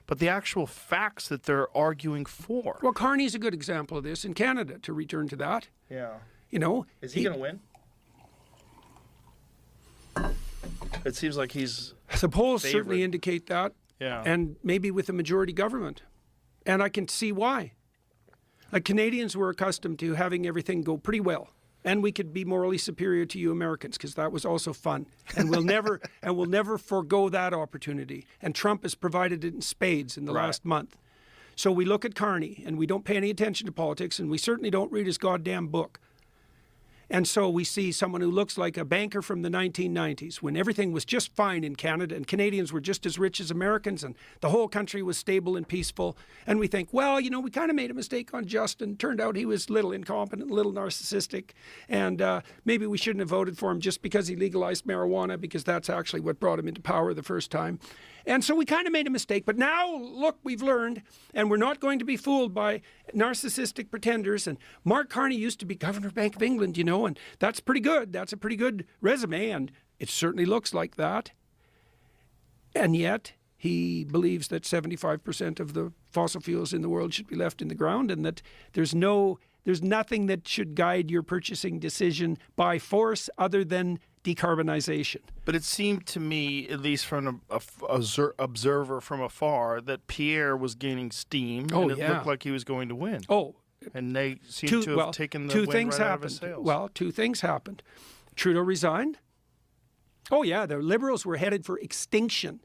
but the actual facts that they're arguing for. Well, Carney's a good example of this in Canada, to return to that. Yeah. You know, Is he going to win? It seems like he's the polls favorite. certainly indicate that. Yeah. And maybe with a majority government. And I can see why. Like, Canadians were accustomed to having everything go pretty well. And we could be morally superior to you Americans, because that was also fun. And we'll never forego that opportunity. And Trump has provided it in spades in the last month. So we look at Carney, and we don't pay any attention to politics, and we certainly don't read his goddamn book. And so we see someone who looks like a banker from the 1990s, when everything was just fine in Canada and Canadians were just as rich as Americans and the whole country was stable and peaceful. And we think, well, you know, we kind of made a mistake on Justin. Turned out he was a little incompetent, a little narcissistic. And maybe we shouldn't have voted for him just because he legalized marijuana, because that's actually what brought him into power the first time. And so we kind of made a mistake. But now, look, we've learned, and we're not going to be fooled by narcissistic pretenders. And Mark Carney used to be Governor of Bank of England, you know, and that's pretty good. That's a pretty good resume, and it certainly looks like that. And yet, he believes that 75% of the fossil fuels in the world should be left in the ground, and that there's nothing that should guide your purchasing decision by force other than decarbonization. But it seemed to me, at least from an observer from afar, that Pierre was gaining steam, and it looked like he was going to win. And they seem to have taken the wind right out of his sails. Well, two things happened. Trudeau resigned. Oh, yeah, the Liberals were headed for extinction.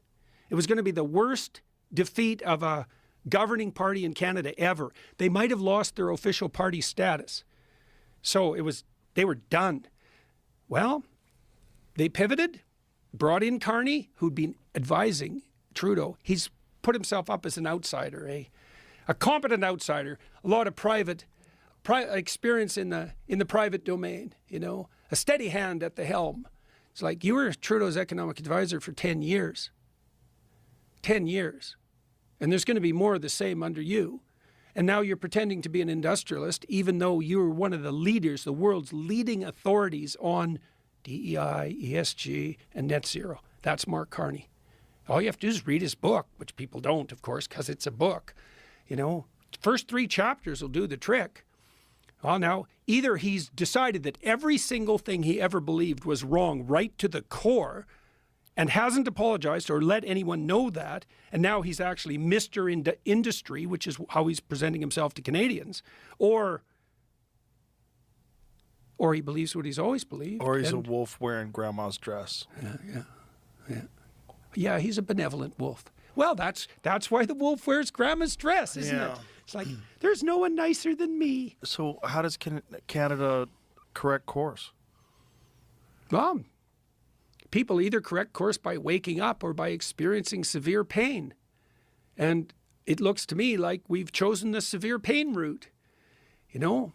It was going to be the worst defeat of a governing party in Canada ever. They might have lost their official party status. So they were done. Well, they pivoted, brought in Carney, who'd been advising Trudeau. He's put himself up as an outsider, a competent outsider, a lot of private experience in the private domain, you know, a steady hand at the helm. It's like, you were Trudeau's economic advisor for 10 years. 10 years. And there's going to be more of the same under you. And now you're pretending to be an industrialist, even though you were one of the leaders, the world's leading authorities on DEI, ESG, and net zero. That's Mark Carney. All you have to do is read his book, which people don't, of course, because it's a book. You know, first 3 chapters will do the trick. Well, now, either he's decided that every single thing he ever believed was wrong right to the core and hasn't apologized or let anyone know that, and now he's actually Mr. Industry, which is how he's presenting himself to Canadians, or he believes what he's always believed. Or he's a wolf wearing grandma's dress. Yeah, he's a benevolent wolf. Well, that's why the wolf wears grandma's dress, isn't it? It's like, there's no one nicer than me. So how does Canada correct course? Well, people either correct course by waking up or by experiencing severe pain. And it looks to me like we've chosen the severe pain route. You know?